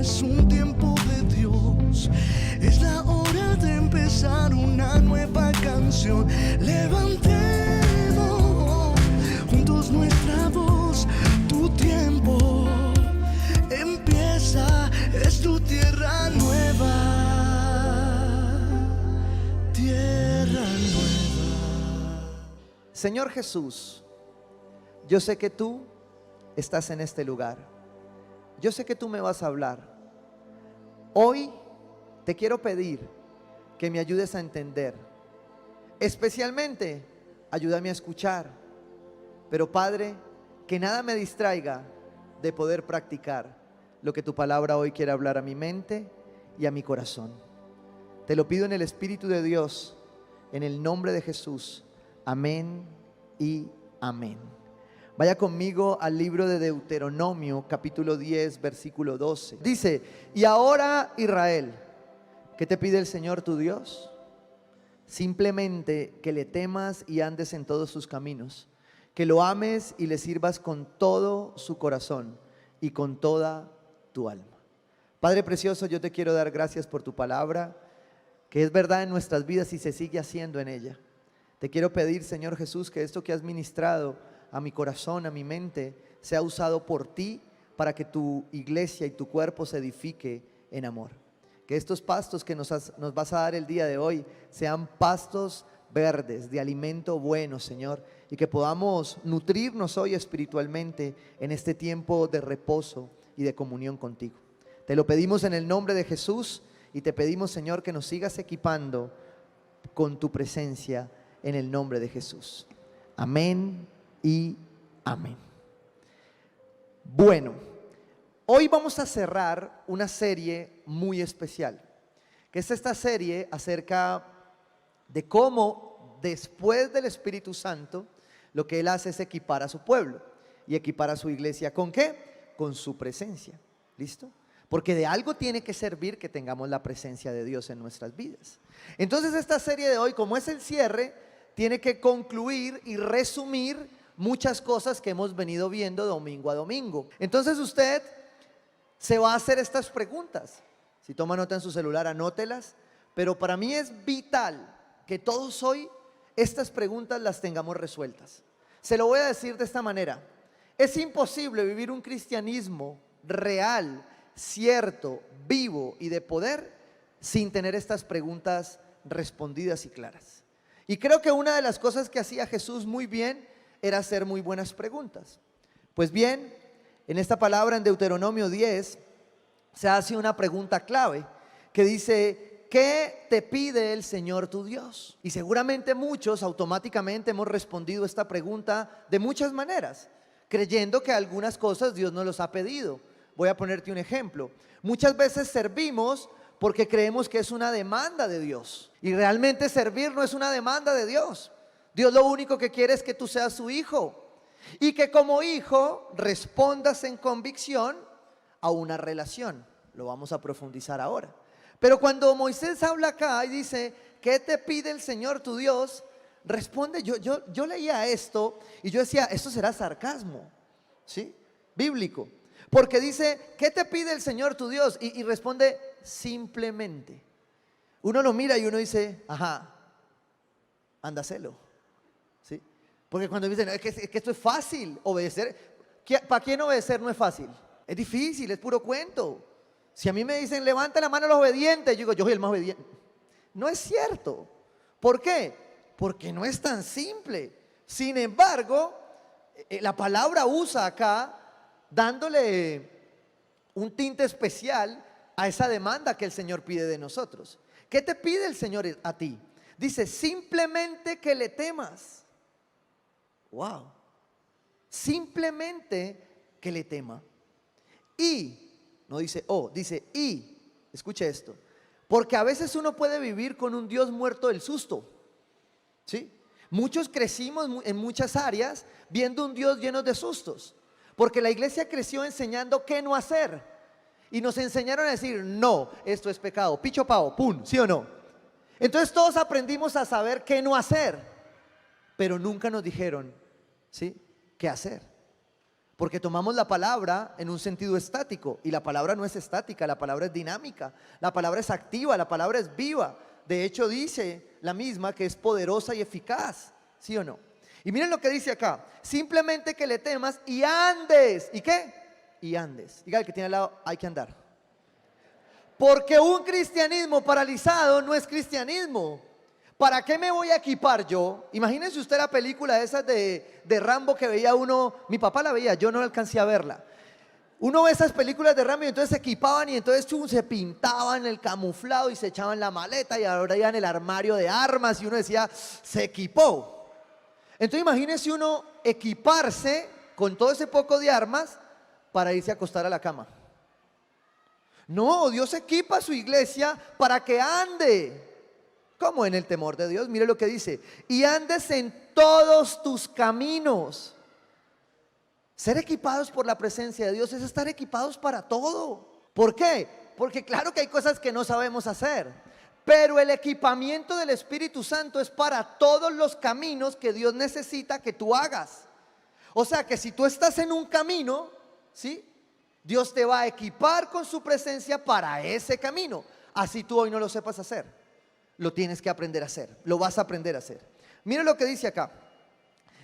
es un tiempo de Dios. Es la hora de empezar una nueva canción. Levantemos juntos nuestra voz. Tu tiempo empieza, es tu tierra nueva. Tierra nueva. Señor Jesús, yo sé que tú estás en este lugar. Yo sé que tú me vas a hablar. Hoy te quiero pedir que me ayudes a entender. Especialmente, ayúdame a escuchar. Pero Padre, que nada me distraiga de poder practicar lo que tu palabra hoy quiere hablar a mi mente y a mi corazón. Te lo pido en el Espíritu de Dios, en el nombre de Jesús. Amén y amén. Vaya conmigo al libro de Deuteronomio, capítulo 10, versículo 12. Dice: y ahora, Israel, ¿qué te pide el Señor tu Dios? Simplemente que le temas y andes en todos sus caminos, que lo ames y le sirvas con todo su corazón y con toda tu alma. Padre precioso, yo te quiero dar gracias por tu palabra, que es verdad en nuestras vidas y se sigue haciendo en ella. Te quiero pedir, Señor Jesús, que esto que has ministrado a mi corazón, a mi mente, sea usado por ti para que tu iglesia y tu cuerpo se edifique en amor. Que estos pastos que nos vas a dar el día de hoy sean pastos verdes, de alimento bueno, Señor, y que podamos nutrirnos hoy espiritualmente en este tiempo de reposo y de comunión contigo. Te lo pedimos en el nombre de Jesús y te pedimos, Señor, que nos sigas equipando con tu presencia en el nombre de Jesús. Amén y amén. Bueno, hoy vamos a cerrar una serie muy especial, que es esta serie acerca de cómo después del Espíritu Santo lo que Él hace es equipar a su pueblo y equipar a su iglesia. ¿Con qué? Con su presencia. ¿Listo? Porque de algo tiene que servir que tengamos la presencia de Dios en nuestras vidas. Entonces esta serie de hoy, como es el cierre, tiene que concluir y resumir muchas cosas que hemos venido viendo domingo a domingo. Entonces usted se va a hacer estas preguntas. Si toma nota en su celular, anótelas. Pero para mí es vital que todos hoy estas preguntas las tengamos resueltas. Se lo voy a decir de esta manera: es imposible vivir un cristianismo real, cierto, vivo y de poder sin tener estas preguntas respondidas y claras. Y creo que una de las cosas que hacía Jesús muy bien era hacer muy buenas preguntas. Pues bien, en esta palabra en Deuteronomio 10 se hace una pregunta clave que dice: ¿qué te pide el Señor tu Dios? Y seguramente muchos automáticamente hemos respondido esta pregunta de muchas maneras, creyendo que algunas cosas Dios nos los ha pedido. Voy a ponerte un ejemplo. Muchas veces servimos porque creemos que es una demanda de Dios, y realmente servir no es una demanda de Dios. Dios lo único que quiere es que tú seas su hijo y que como hijo respondas en convicción a una relación. Lo vamos a profundizar ahora. Pero cuando Moisés habla acá y dice: ¿qué te pide el Señor tu Dios? Responde, yo leía esto y yo decía: esto será sarcasmo, ¿sí? Bíblico. Porque dice: ¿qué te pide el Señor tu Dios? Y responde: simplemente. Uno lo mira y uno dice: ajá, anda, hacelo. ¿Sí? Porque cuando dicen: es que esto es fácil, obedecer. ¿Para quién obedecer no es fácil? Es difícil, es puro cuento. Si a mí me dicen: levanta la mano a los obedientes, yo digo: yo soy el más obediente. No es cierto. ¿Por qué? Porque no es tan simple. Sin embargo, la palabra usa acá, dándole un tinte especial a esa demanda que el Señor pide de nosotros. ¿Qué te pide el Señor a ti? Dice: simplemente que le temas. Wow. Simplemente que le tema. Y, no dice oh, dice y. Escuche esto. Porque a veces uno puede vivir con un Dios muerto del susto. ¿Sí? Muchos crecimos en muchas áreas viendo un Dios lleno de sustos. Porque la iglesia creció enseñando qué no hacer. Y nos enseñaron a decir: no, esto es pecado. Picho pavo, pum, ¿sí o no? Entonces todos aprendimos a saber qué no hacer. Pero nunca nos dijeron, ¿sí?, qué hacer. Porque tomamos la palabra en un sentido estático y la palabra no es estática, la palabra es dinámica, la palabra es activa, la palabra es viva. De hecho dice la misma que es poderosa y eficaz, ¿sí o no? Y miren lo que dice acá, simplemente que le temas y andes. ¿Y qué? Y andes. Diga el que tiene al lado, hay que andar. Porque un cristianismo paralizado no es cristianismo. ¿Para qué me voy a equipar yo? Imagínense usted la película esas de Rambo que veía uno, mi papá la veía, yo no alcancé a verla. Uno ve esas películas de Rambo y entonces se equipaban y entonces se pintaban el camuflado y se echaban la maleta y ahora iban el armario de armas y uno decía, se equipó. Entonces imagínense uno equiparse con todo ese poco de armas para irse a acostar a la cama. No, Dios equipa a su iglesia para que ande. ¿Cómo? En el temor de Dios. Mire lo que dice. Y andes en todos tus caminos. Ser equipados por la presencia de Dios es estar equipados para todo. ¿Por qué? Porque claro que hay cosas que no sabemos hacer. Pero el equipamiento del Espíritu Santo es para todos los caminos que Dios necesita que tú hagas. O sea que si tú estás en un camino, ¿sí? Dios te va a equipar con su presencia para ese camino. Así tú hoy no lo sepas hacer. Lo tienes que aprender a hacer, lo vas a aprender a hacer. Mira lo que dice acá.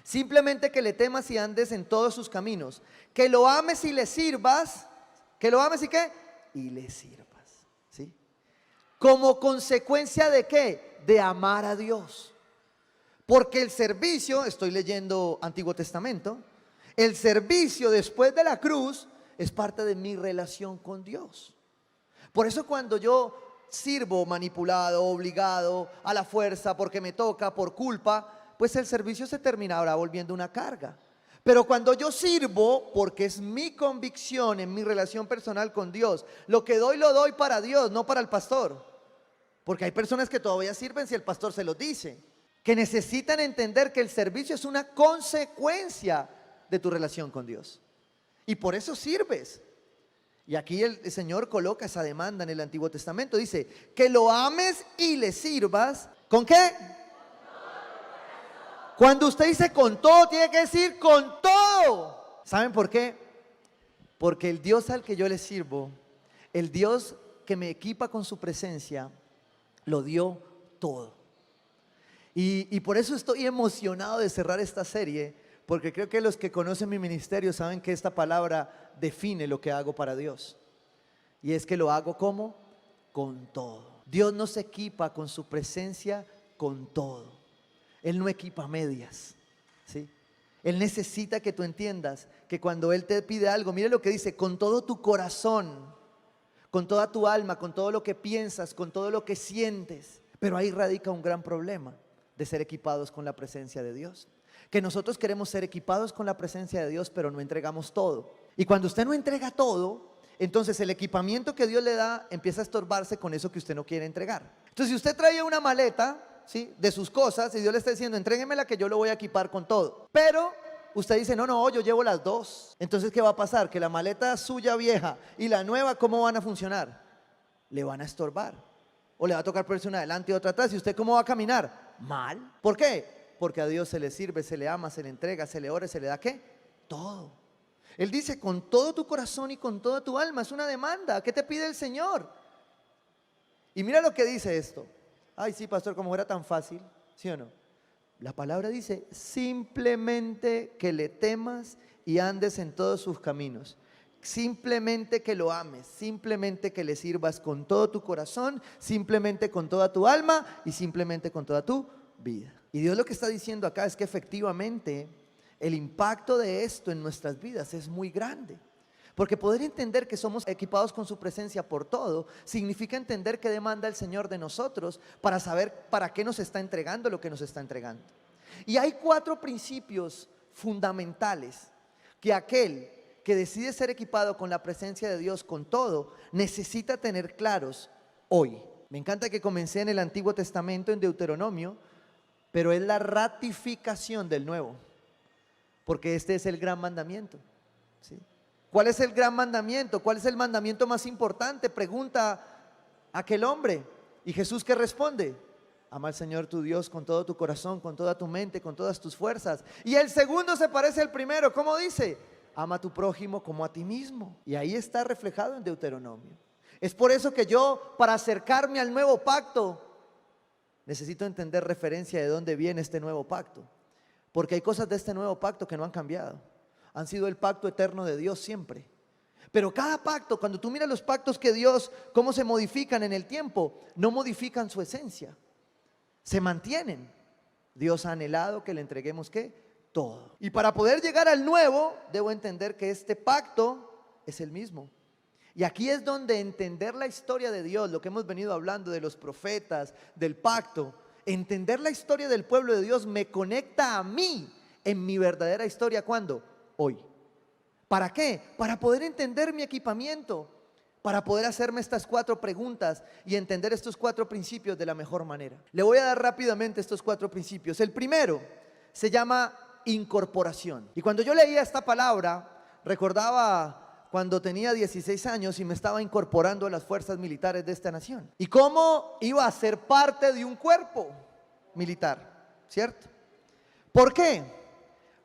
Simplemente que le temas y andes en todos sus caminos, que lo ames y le sirvas, que lo ames y qué, y le sirvas, ¿sí? Como consecuencia de qué, de amar a Dios. Porque el servicio, estoy leyendo Antiguo Testamento, el servicio después de la cruz es parte de mi relación con Dios. Por eso cuando yo sirvo manipulado, obligado, a la fuerza, porque me toca, por culpa, pues el servicio se terminará volviendo una carga. Pero cuando yo sirvo, porque es mi convicción en mi relación personal con Dios, lo que doy lo doy para Dios, no para el pastor. Porque hay personas que todavía sirven si el pastor se los dice, que necesitan entender que el servicio es una consecuencia de tu relación con Dios. Y por eso sirves. Y aquí el Señor coloca esa demanda en el Antiguo Testamento. Dice, que lo ames y le sirvas. ¿Con qué? Cuando usted dice con todo, tiene que decir con todo. ¿Saben por qué? Porque el Dios al que yo le sirvo, el Dios que me equipa con su presencia, lo dio todo. Y por eso estoy emocionado de cerrar esta serie, porque creo que los que conocen mi ministerio saben que esta palabra define lo que hago para Dios. Y es que lo hago ¿cómo? Con todo. Dios nos equipa con su presencia con todo. Él no equipa medias, ¿sí? Él necesita que tú entiendas que cuando Él te pide algo, mire lo que dice, con todo tu corazón, con toda tu alma, con todo lo que piensas, con todo lo que sientes. Pero ahí radica un gran problema de ser equipados con la presencia de Dios. Que nosotros queremos ser equipados con la presencia de Dios, pero no entregamos todo. Y cuando usted no entrega todo, entonces el equipamiento que Dios le da empieza a estorbarse con eso que usted no quiere entregar. Entonces si usted trae una maleta, ¿sí?, de sus cosas y Dios le está diciendo, entréguemela que yo lo voy a equipar con todo. Pero usted dice, no, yo llevo las dos. Entonces ¿qué va a pasar? Que la maleta suya vieja y la nueva, ¿cómo van a funcionar? Le van a estorbar. O le va a tocar ponerse una adelante y otra atrás. ¿Y usted cómo va a caminar? Mal. ¿Por qué? Porque a Dios se le sirve, se le ama, se le entrega, se le ora, se le da ¿qué? Todo. Él dice con todo tu corazón y con toda tu alma. Es una demanda. ¿Qué te pide el Señor? Y mira lo que dice esto. Ay, sí, pastor, como era tan fácil. ¿Sí o no? La palabra dice, simplemente que le temas y andes en todos sus caminos. Simplemente que lo ames, simplemente que le sirvas con todo tu corazón, simplemente con toda tu alma y simplemente con toda tu vida. Y Dios lo que está diciendo acá es que efectivamente el impacto de esto en nuestras vidas es muy grande. Porque poder entender que somos equipados con su presencia por todo, significa entender qué demanda el Señor de nosotros para saber para qué nos está entregando lo que nos está entregando. Y hay 4 principios fundamentales que aquel que decide ser equipado con la presencia de Dios con todo, necesita tener claros hoy. Me encanta que comencé en el Antiguo Testamento, en Deuteronomio, pero es la ratificación del Nuevo, porque este es el gran mandamiento, ¿sí? ¿Cuál es el gran mandamiento? ¿Cuál es el mandamiento más importante? Pregunta aquel hombre. ¿Y Jesús qué responde? Ama al Señor tu Dios con todo tu corazón, con toda tu mente, con todas tus fuerzas. Y el segundo se parece al primero. ¿Cómo dice? ama a tu prójimo como a ti mismo. Y ahí está reflejado en Deuteronomio. Es por eso que yo, para acercarme al nuevo pacto, necesito entender referencia de dónde viene este nuevo pacto. Porque hay cosas de este nuevo pacto que no han cambiado. Han sido el pacto eterno de Dios siempre. Pero cada pacto, cuando tú miras los pactos que Dios, cómo se modifican en el tiempo, no modifican su esencia. Se mantienen. Dios ha anhelado que le entreguemos ¿qué? Todo. Y para poder llegar al nuevo, debo entender que este pacto es el mismo. Y aquí es donde entender la historia de Dios, lo que hemos venido hablando de los profetas, del pacto, entender la historia del pueblo de Dios me conecta a mí en mi verdadera historia. ¿Cuándo? Hoy. ¿Para qué? Para poder entender mi equipamiento, para poder hacerme estas 4 preguntas y entender estos 4 principios de la mejor manera. Le voy a dar rápidamente estos 4 principios. El primero se llama incorporación. Y cuando yo leía esta palabra, recordaba cuando tenía 16 años y me estaba incorporando a las fuerzas militares de esta nación. Y cómo iba a ser parte de un cuerpo militar, ¿cierto? ¿Por qué?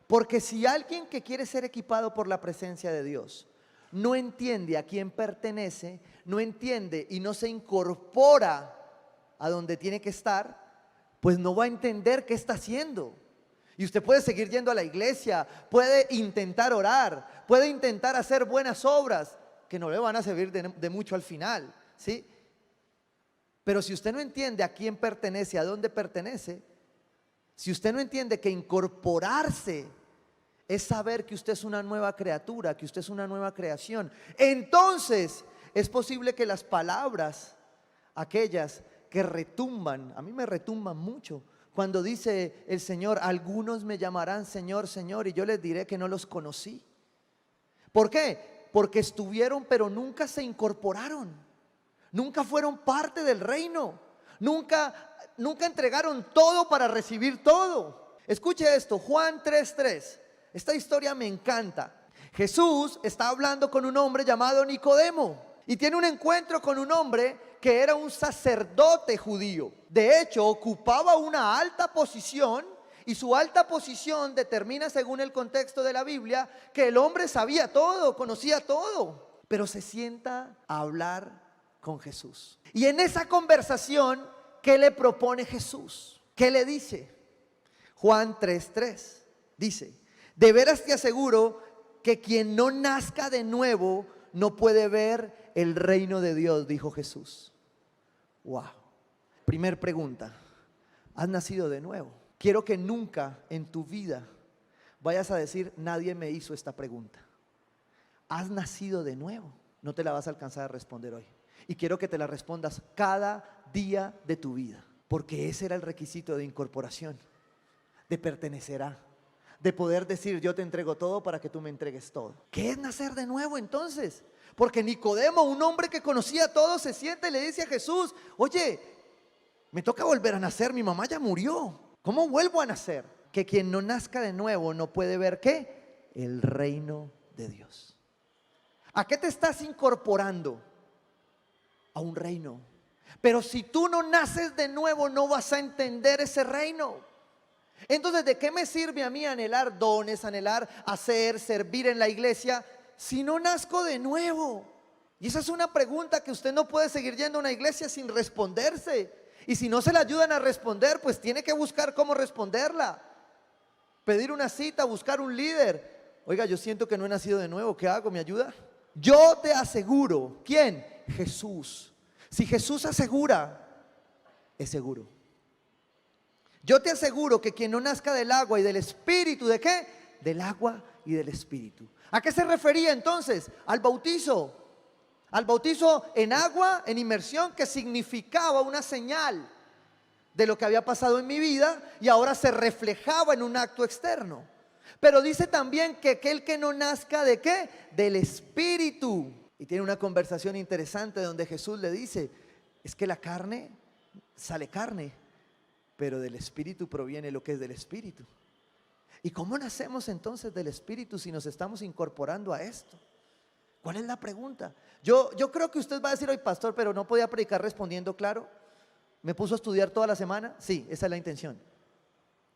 Porque si alguien que quiere ser equipado por la presencia de Dios no entiende a quién pertenece, no entiende y no se incorpora a donde tiene que estar, pues no va a entender qué está haciendo. Y usted puede seguir yendo a la iglesia, puede intentar orar, puede intentar hacer buenas obras que no le van a servir de mucho al final, ¿sí? Pero si usted no entiende a quién pertenece, a dónde pertenece, si usted no entiende que incorporarse es saber que usted es una nueva criatura, que usted es una nueva creación, entonces es posible que las palabras, aquellas que retumban, a mí me retumban mucho, cuando dice el Señor, algunos me llamarán Señor, Señor, y yo les diré que no los conocí. ¿Por qué? Porque estuvieron pero nunca se incorporaron, nunca fueron parte del reino, nunca entregaron todo para recibir todo. Escuche esto, Juan 3:3. Esta historia me encanta. Jesús está hablando con un hombre llamado Nicodemo y tiene un encuentro con un hombre que era un sacerdote judío. De hecho, ocupaba una alta posición y su alta posición determina, según el contexto de la Biblia, que el hombre sabía todo, conocía todo, pero se sienta a hablar con Jesús. Y en esa conversación, ¿qué le propone Jesús? ¿Qué le dice? Juan 3:3 dice: de veras te aseguro que quien no nazca de nuevo no puede ver el reino de Dios, dijo Jesús. Wow. Primer pregunta, ¿has nacido de nuevo? Quiero que nunca en tu vida vayas a decir, nadie me hizo esta pregunta. ¿Has nacido de nuevo? No te la vas a alcanzar a responder hoy. Y quiero que te la respondas cada día de tu vida, porque ese era el requisito de incorporación, de pertenecerá, de poder decir yo te entrego todo para que tú me entregues todo. ¿Qué es nacer de nuevo entonces? Porque Nicodemo, un hombre que conocía todo, se siente y le dice a Jesús, oye, me toca volver a nacer, mi mamá ya murió, ¿cómo vuelvo a nacer? Que quien no nazca de nuevo no puede ver ¿qué? El reino de Dios. ¿A qué te estás incorporando? A un reino. Pero si tú no naces de nuevo, no vas a entender ese reino. Entonces, ¿de qué me sirve a mí anhelar dones, anhelar hacer, servir en la iglesia, si no nazco de nuevo? Y esa es una pregunta que usted no puede seguir yendo a una iglesia sin responderse. Y si no se la ayudan a responder, pues tiene que buscar cómo responderla. Pedir una cita, buscar un líder. Oiga, yo siento que no he nacido de nuevo, ¿qué hago? ¿Me ayuda? Yo te aseguro, ¿quién? Jesús. Si Jesús asegura, es seguro. Yo te aseguro que quien no nazca del agua y del espíritu, ¿de qué? Del agua y del espíritu. ¿A qué se refería entonces? Al bautizo. Al bautizo en agua, en inmersión, que significaba una señal de lo que había pasado en mi vida y ahora se reflejaba en un acto externo. Pero dice también que aquel que no nazca ¿de qué? Del espíritu. Y tiene una conversación interesante donde Jesús le dice, es que la carne, sale carne, pero del espíritu proviene lo que es del espíritu. ¿Y cómo nacemos entonces del espíritu si nos estamos incorporando a esto? ¿Cuál es la pregunta? Yo creo que usted va a decir, hoy pastor, pero no podía predicar respondiendo claro. ¿Me puso a estudiar toda la semana? Sí, esa es la intención.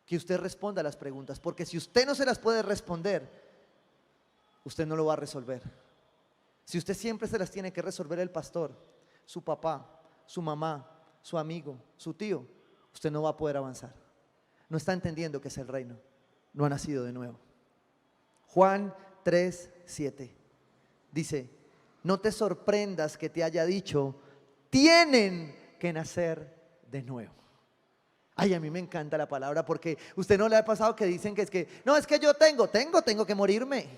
Que usted responda a las preguntas, porque si usted no se las puede responder, usted no lo va a resolver. Si usted siempre se las tiene que resolver el pastor, su papá, su mamá, su amigo, su tío, usted no va a poder avanzar. No está entendiendo qué es el reino. No ha nacido de nuevo. Juan 3:7 dice: no te sorprendas que te haya dicho, tienen que nacer de nuevo. Ay, a mí me encanta la palabra, porque usted no le ha pasado que dicen que es que, no, es que yo tengo que morirme.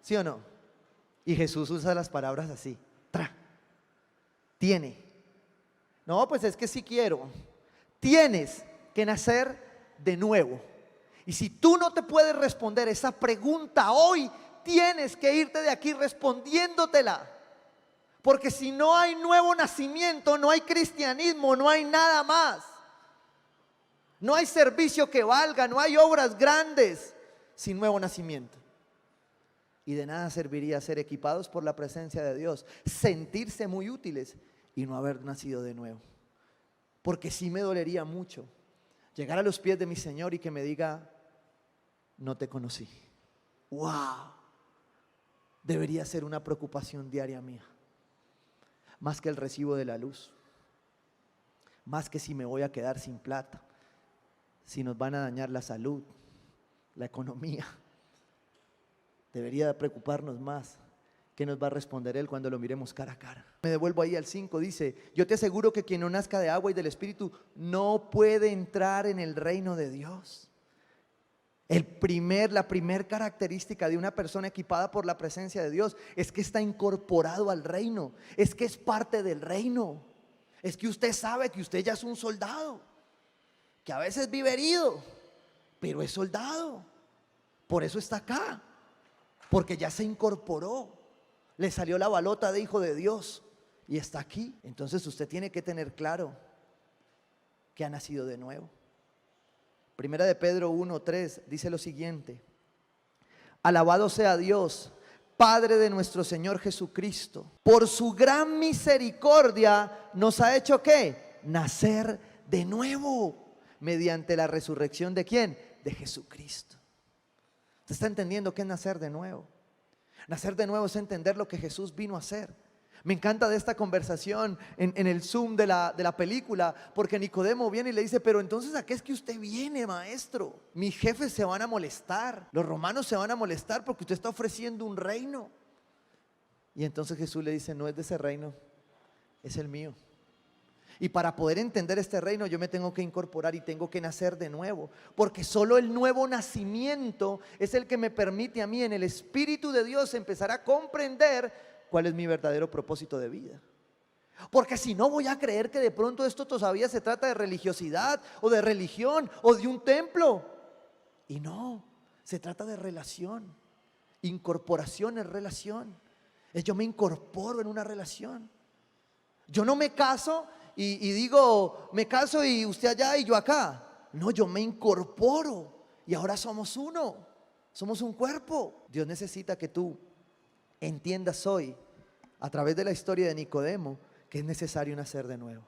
¿Sí o no? Y Jesús usa las palabras así. Tiene. No, pues es que sí quiero. Tienes que nacer de nuevo. Y si tú no te puedes responder esa pregunta hoy, tienes que irte de aquí respondiéndotela. Porque si no hay nuevo nacimiento, no hay cristianismo, no hay nada más. No hay servicio que valga, no hay obras grandes sin nuevo nacimiento. Y de nada serviría ser equipados por la presencia de Dios, sentirse muy útiles y no haber nacido de nuevo. Porque sí me dolería mucho llegar a los pies de mi Señor y que me diga, no te conocí. ¡Wow! Debería ser una preocupación diaria mía. Más que el recibo de la luz. Más que si me voy a quedar sin plata. Si nos van a dañar la salud, la economía. Debería preocuparnos más. ¿Qué nos va a responder Él cuando lo miremos cara a cara? Me devuelvo ahí al 5, dice: yo te aseguro que quien no nazca de agua y del Espíritu no puede entrar en el reino de Dios. La primer característica de una persona equipada por la presencia de Dios es que está incorporado al reino, es que es parte del reino, es que usted sabe que usted ya es un soldado, que a veces vive herido, pero es soldado. Por eso está acá, porque ya se incorporó, le salió la balota de hijo de Dios y está aquí. Entonces usted tiene que tener claro que ha nacido de nuevo. Primera de Pedro 1:3 dice lo siguiente: alabado sea Dios, Padre de nuestro Señor Jesucristo, por su gran misericordia nos ha hecho ¿qué? Nacer de nuevo, mediante la resurrección ¿de quién? De Jesucristo. ¿Usted está entendiendo qué es nacer de nuevo? Nacer de nuevo es entender lo que Jesús vino a hacer. Me encanta de esta conversación en el Zoom de la película, porque Nicodemo viene y le dice: pero entonces ¿a qué es que usted viene, maestro? Mis jefes se van a molestar, los romanos se van a molestar porque usted está ofreciendo un reino. Y entonces Jesús le dice: no es de ese reino, es el mío. Y para poder entender este reino yo me tengo que incorporar y tengo que nacer de nuevo, porque solo el nuevo nacimiento es el que me permite a mí en el Espíritu de Dios empezar a comprender cuál es mi verdadero propósito de vida. Porque si no, voy a creer que de pronto esto todavía se trata de religiosidad o de religión o de un templo. Y no, se trata de relación. Incorporación es relación. Yo me incorporo en una relación. Yo no me caso y digo, me caso y usted allá y yo acá. No, yo me incorporo y ahora somos uno. Somos un cuerpo. Dios necesita que tú entiendas hoy, a través de la historia de Nicodemo, que es necesario nacer de nuevo.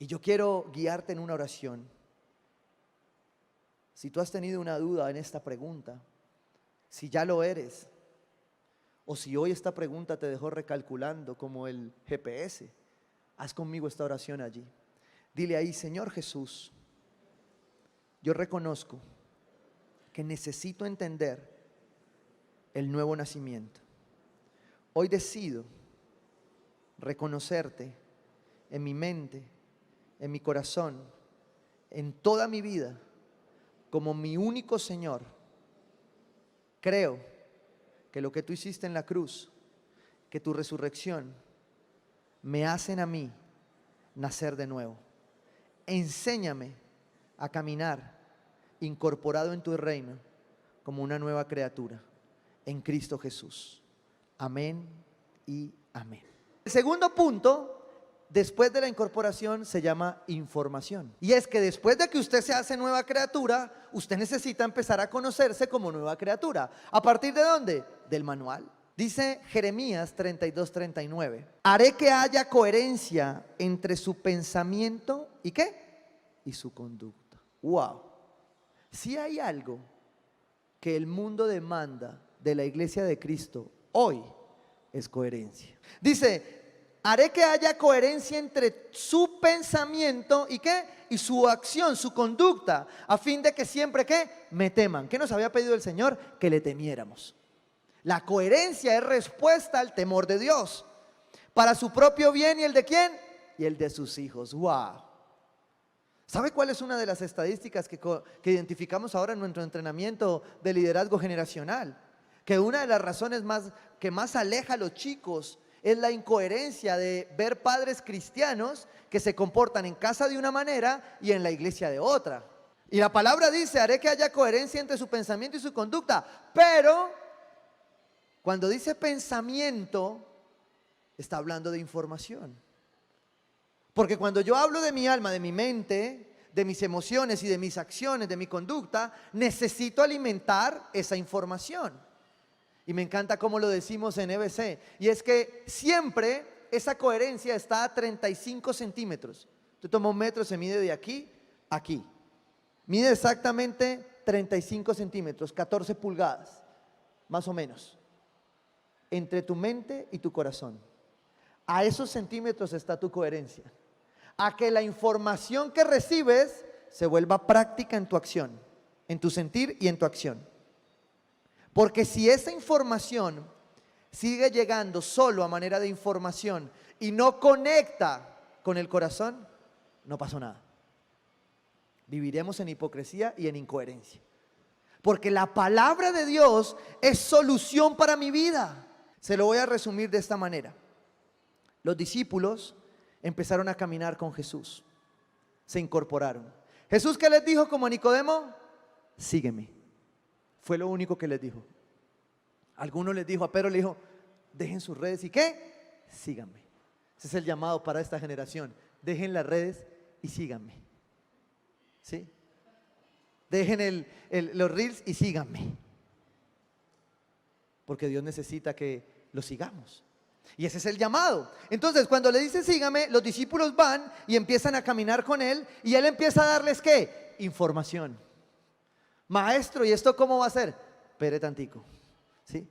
Y yo quiero guiarte en una oración. Si tú has tenido una duda en esta pregunta, si ya lo eres, o si hoy esta pregunta te dejó recalculando como el GPS, haz conmigo esta oración allí. Dile ahí: Señor Jesús, yo reconozco que necesito entender el nuevo nacimiento. Hoy decido reconocerte en mi mente, en mi corazón, en toda mi vida, como mi único Señor. Creo que lo que tú hiciste en la cruz, que tu resurrección, me hacen a mí nacer de nuevo. Enséñame a caminar incorporado en tu reino como una nueva criatura en Cristo Jesús. Amén y amén. El segundo punto, después de la incorporación, se llama información. Y es que después de que usted se hace nueva criatura, usted necesita empezar a conocerse como nueva criatura. ¿A partir de dónde? Del manual. Dice Jeremías 32:39: haré que haya coherencia entre su pensamiento y ¿qué? Y su conducta. Wow. Si hay algo que el mundo demanda de la iglesia de Cristo hoy es coherencia. Dice, haré que haya coherencia entre su pensamiento y ¿qué? Y su acción, su conducta, a fin de que siempre ¿qué? Me teman. ¿Qué nos había pedido el Señor? Que le temiéramos. La coherencia es respuesta al temor de Dios, para su propio bien y el de ¿quién? Y el de sus hijos. ¡Wow! ¿Sabe cuál es una de las estadísticas que identificamos ahora en nuestro entrenamiento de liderazgo generacional? Que una de las razones que más aleja a los chicos es la incoherencia de ver padres cristianos que se comportan en casa de una manera y en la iglesia de otra. Y la palabra dice, haré que haya coherencia entre su pensamiento y su conducta. Pero cuando dice pensamiento, está hablando de información. Porque cuando yo hablo de mi alma, de mi mente, de mis emociones y de mis acciones, de mi conducta, necesito alimentar esa información. Y me encanta cómo lo decimos en EBC. Y es que siempre esa coherencia está a 35 centímetros. Tú tomas un metro, se mide de aquí a aquí. Mide exactamente 35 centímetros, 14 pulgadas, más o menos, entre tu mente y tu corazón. A esos centímetros está tu coherencia. A que la información que recibes se vuelva práctica en tu acción, en tu sentir y en tu acción. Porque si esa información sigue llegando solo a manera de información y no conecta con el corazón, no pasó nada. Viviremos en hipocresía y en incoherencia. Porque la palabra de Dios es solución para mi vida. Se lo voy a resumir de esta manera. Los discípulos empezaron a caminar con Jesús. Se incorporaron. ¿Jesús qué les dijo como a Nicodemo? Sígueme. Fue lo único que les dijo. Algunos les dijo, a Pedro le dijo, dejen sus redes y ¿qué? Síganme. Ese es el llamado para esta generación. Dejen las redes y síganme. ¿Sí? Dejen los reels y síganme. Porque Dios necesita que lo sigamos. Y ese es el llamado. Entonces, cuando le dice sígame, los discípulos van y empiezan a caminar con él. Y él empieza a darles ¿qué? Información. Maestro, ¿y esto cómo va a ser? Espere tantico, ¿sí?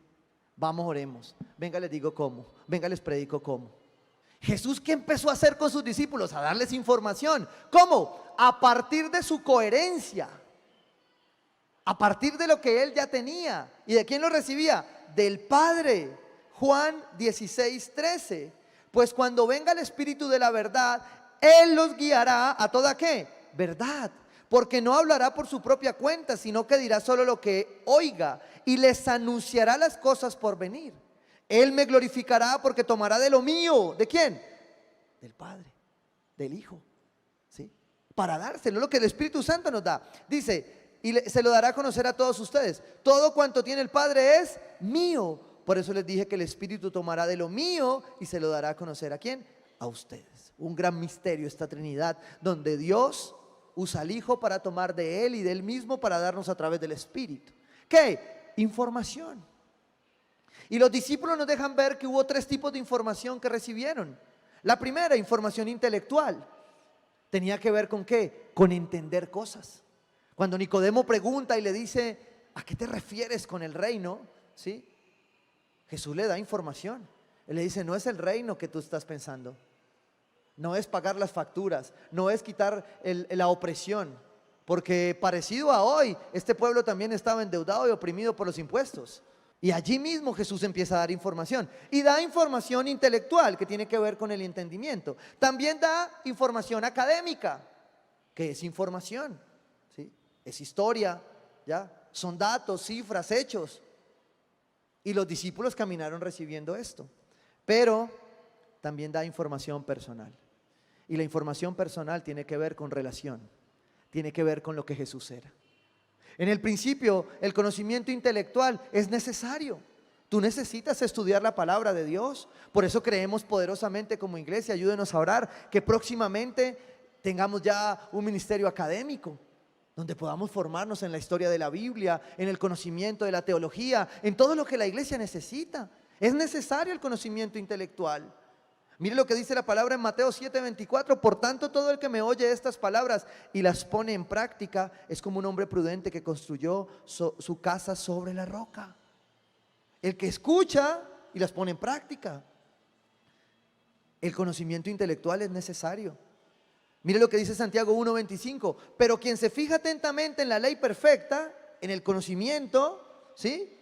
Vamos, oremos. Venga, les digo cómo. Venga, les predico cómo. Jesús, ¿qué empezó a hacer con sus discípulos? A darles información. ¿Cómo? A partir de su coherencia. A partir de lo que él ya tenía. ¿Y de quién lo recibía? Del Padre. Juan 16:13. Pues cuando venga el Espíritu de la verdad, Él los guiará a toda ¿qué? Verdad. Porque no hablará por su propia cuenta, sino que dirá solo lo que oiga y les anunciará las cosas por venir. Él me glorificará porque tomará de lo mío. ¿De quién? Del Padre, del Hijo, ¿sí? Para dárselo, lo que el Espíritu Santo nos da. Dice, y se lo dará a conocer a todos ustedes. Todo cuanto tiene el Padre es mío. Por eso les dije que el Espíritu tomará de lo mío y se lo dará a conocer ¿a quién? A ustedes. Un gran misterio esta Trinidad, donde Dios usa al Hijo para tomar de Él y de Él mismo para darnos a través del Espíritu. ¿Qué? Información. Y los discípulos nos dejan ver que hubo 3 tipos de información que recibieron. La primera, información intelectual. Tenía que ver con ¿qué? Con entender cosas. Cuando Nicodemo pregunta y le dice, ¿a qué te refieres con el reino? ¿Sí? Jesús le da información. Él le dice, no es el reino que tú estás pensando. No es pagar las facturas, no es quitar la opresión, porque parecido a hoy, este pueblo también estaba endeudado y oprimido por los impuestos. Y allí mismo Jesús empieza a dar información. Y da información intelectual que tiene que ver con el entendimiento. También da información académica, que es información, ¿sí? Es historia, ¿ya? Son datos, cifras, hechos. Y los discípulos caminaron recibiendo esto. Pero también da información personal. Y la información personal tiene que ver con relación, tiene que ver con lo que Jesús era. En el principio, el conocimiento intelectual es necesario. Tú necesitas estudiar la palabra de Dios. Por eso creemos poderosamente como iglesia. Ayúdenos a orar que próximamente tengamos ya un ministerio académico, donde podamos formarnos en la historia de la Biblia, en el conocimiento de la teología, en todo lo que la iglesia necesita. Es necesario el conocimiento intelectual. Mire lo que dice la palabra en Mateo 7:24. Por tanto, todo el que me oye estas palabras y las pone en práctica es como un hombre prudente que construyó su casa sobre la roca. El que escucha y las pone en práctica. El conocimiento intelectual es necesario. Mire lo que dice Santiago 1:25. Pero quien se fija atentamente en la ley perfecta, en el conocimiento, ¿sí?,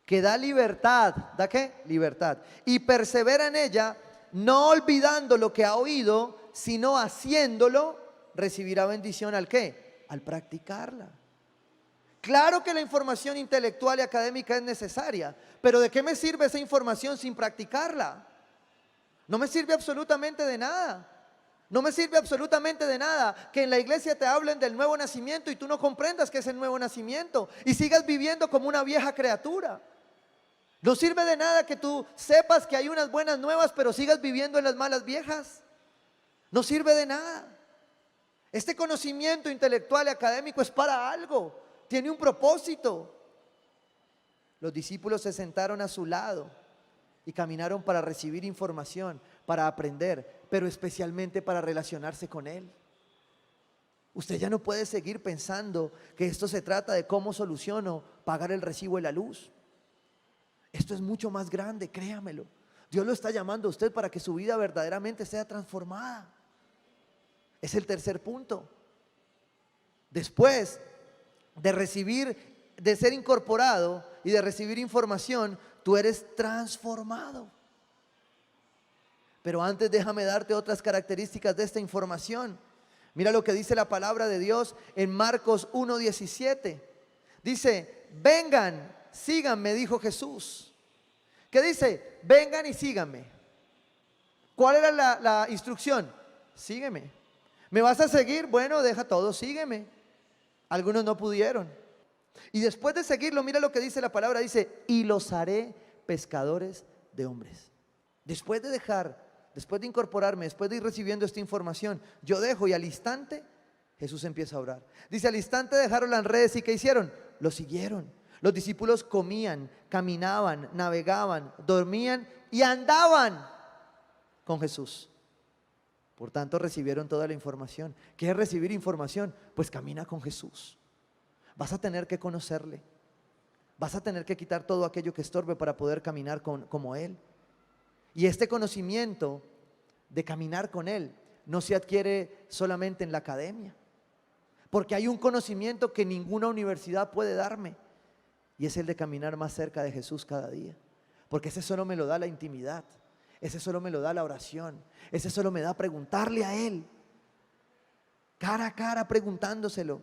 que da libertad. ¿Da qué? Libertad. Y persevera en ella, no olvidando lo que ha oído, sino haciéndolo, recibirá bendición ¿al qué? Al practicarla. Claro que la información intelectual y académica es necesaria, pero ¿de qué me sirve esa información sin practicarla? No me sirve absolutamente de nada. No me sirve absolutamente de nada que en la iglesia te hablen del nuevo nacimiento y tú no comprendas qué es el nuevo nacimiento y sigas viviendo como una vieja criatura. No sirve de nada que tú sepas que hay unas buenas nuevas pero sigas viviendo en las malas viejas. No sirve de nada. Este conocimiento intelectual y académico es para algo, tiene un propósito. Los discípulos se sentaron a su lado y caminaron para recibir información, para aprender, pero especialmente para relacionarse con Él. Usted ya no puede seguir pensando que esto se trata de cómo soluciono pagar el recibo de la luz. Esto es mucho más grande, créamelo. Dios lo está llamando a usted para que su vida verdaderamente sea transformada. Es el tercer punto. Después de recibir, de ser incorporado y de recibir información, tú eres transformado. Pero antes déjame darte otras características de esta información. Mira lo que dice la palabra de Dios en Marcos 1:17. Dice, vengan, síganme, dijo Jesús. ¿Qué dice? Vengan y síganme. ¿Cuál era la instrucción? Sígueme. ¿Me vas a seguir? Bueno, deja todo, sígueme. Algunos no pudieron. Y después de seguirlo, mira lo que dice la palabra, dice, y los haré pescadores de hombres. Después de incorporarme, después de ir recibiendo esta información, yo dejo y al instante Jesús empieza a orar. Dice, al instante dejaron las redes y ¿qué hicieron? Lo siguieron. Los discípulos comían, caminaban, navegaban, dormían y andaban con Jesús. Por tanto, recibieron toda la información. ¿Quieres recibir información? Pues camina con Jesús. Vas a tener que conocerle. Vas a tener que quitar todo aquello que estorbe para poder caminar como Él. Y este conocimiento de caminar con Él no se adquiere solamente en la academia, porque hay un conocimiento que ninguna universidad puede darme, y es el de caminar más cerca de Jesús cada día, porque ese solo me lo da la intimidad, ese solo me lo da la oración, ese solo me da preguntarle a Él, cara a cara preguntándoselo.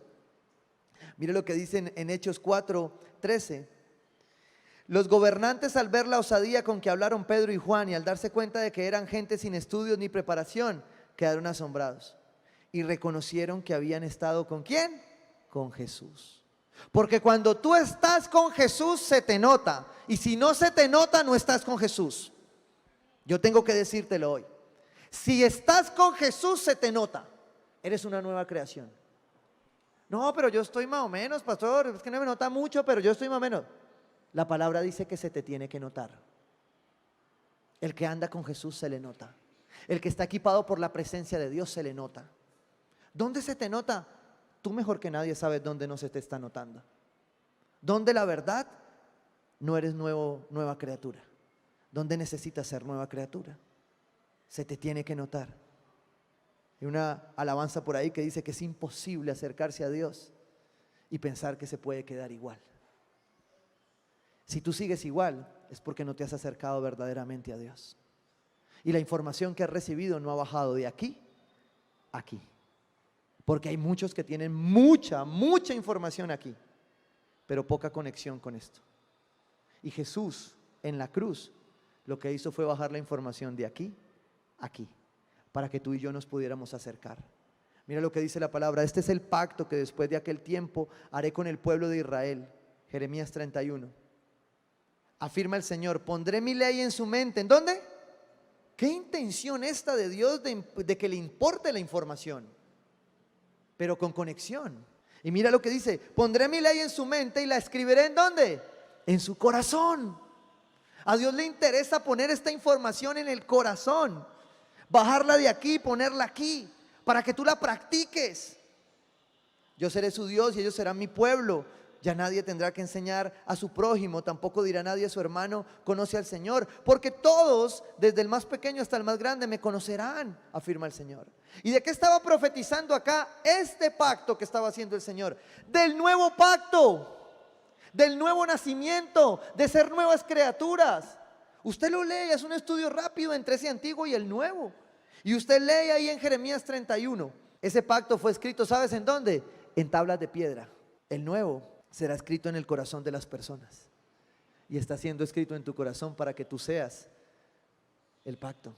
Mire lo que dicen en Hechos 4:13. Los gobernantes, al ver la osadía con que hablaron Pedro y Juan y al darse cuenta de que eran gente sin estudios ni preparación, quedaron asombrados y reconocieron que habían estado ¿con quién? Con Jesús. Porque cuando tú estás con Jesús se te nota, y si no se te nota no estás con Jesús. Yo tengo que decírtelo hoy. Si estás con Jesús se te nota, eres una nueva creación. No, pero yo estoy más o menos, pastor, es que no me nota mucho, pero yo estoy más o menos. La palabra dice que se te tiene que notar. El que anda con Jesús se le nota. El que está equipado por la presencia de Dios se le nota. ¿Dónde se te nota? Tú mejor que nadie sabes dónde no se te está notando. Donde la verdad no eres nueva criatura. Donde necesitas ser nueva criatura. Se te tiene que notar. Hay una alabanza por ahí que dice que es imposible acercarse a Dios y pensar que se puede quedar igual. Si tú sigues igual, es porque no te has acercado verdaderamente a Dios. Y la información que has recibido no ha bajado de aquí a aquí. Porque hay muchos que tienen mucha información aquí, pero poca conexión con esto. Y Jesús en la cruz lo que hizo fue bajar la información de aquí a aquí, para que tú y yo nos pudiéramos acercar. Mira lo que dice la palabra. Este es el pacto que después de aquel tiempo haré con el pueblo de Israel. Jeremías 31. Afirma el Señor, pondré mi ley en su mente. ¿En dónde? ¿Qué intención esta de Dios de que le importe la información? Pero con conexión. Y mira lo que dice, pondré mi ley en su mente y la escribiré ¿en dónde? En su corazón. A Dios le interesa poner esta información en el corazón, bajarla de aquí, ponerla aquí, para que tú la practiques. Yo seré su Dios y ellos serán mi pueblo. Ya nadie tendrá que enseñar a su prójimo, tampoco dirá nadie a su hermano, conoce al Señor, porque todos, desde el más pequeño hasta el más grande, me conocerán, afirma el Señor. ¿Y de qué estaba profetizando acá? Este pacto que estaba haciendo el Señor, del nuevo pacto, del nuevo nacimiento, de ser nuevas criaturas. Usted lo lee, es un estudio rápido entre ese antiguo y el nuevo. Y usted lee ahí en Jeremías 31. Ese pacto fue escrito, ¿sabes en dónde? En tablas de piedra. El nuevo será escrito en el corazón de las personas. Y está siendo escrito en tu corazón para que tú seas el pacto.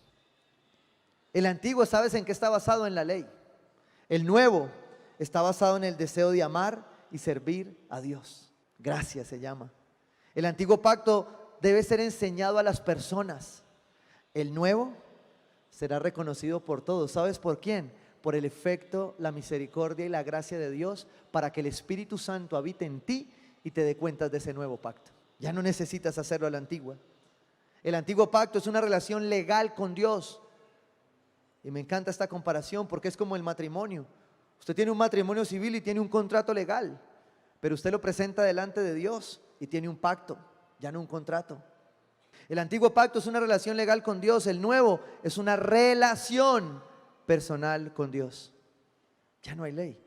El antiguo, ¿sabes en qué está basado? En la ley. El nuevo está basado en el deseo de amar y servir a Dios. Gracia se llama. El antiguo pacto debe ser enseñado a las personas. El nuevo será reconocido por todos. ¿Sabes por quién? Por el efecto, la misericordia y la gracia de Dios, para que el Espíritu Santo habite en ti y te dé cuentas de ese nuevo pacto. Ya no necesitas hacerlo a la antigua. El antiguo pacto es una relación legal con Dios. Y me encanta esta comparación porque es como el matrimonio. Usted tiene un matrimonio civil y tiene un contrato legal, pero usted lo presenta delante de Dios y tiene un pacto, ya no un contrato. El antiguo pacto es una relación legal con Dios, el nuevo es una relación personal con Dios. Ya no hay ley,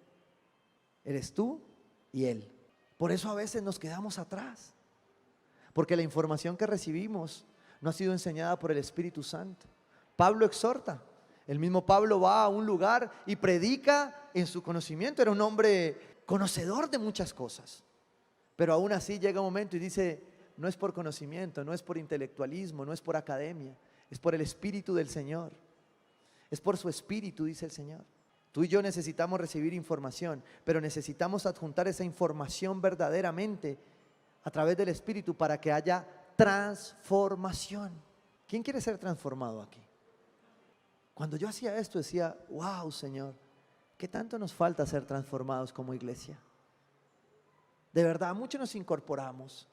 eres tú y Él. Por eso a veces nos quedamos atrás, porque la información que recibimos no ha sido enseñada por el Espíritu Santo. Pablo exhorta, el mismo Pablo va a un lugar y predica en su conocimiento. Era un hombre conocedor de muchas cosas, pero aún así llega un momento y dice: no es por conocimiento, no es por intelectualismo, no es por academia, es por el Espíritu del Señor. Es por su Espíritu, dice el Señor. Tú y yo necesitamos recibir información, pero necesitamos adjuntar esa información verdaderamente a través del Espíritu para que haya transformación. ¿Quién quiere ser transformado aquí? Cuando yo hacía esto decía: wow, Señor, ¿qué tanto nos falta ser transformados como iglesia? De verdad, muchos nos incorporamos,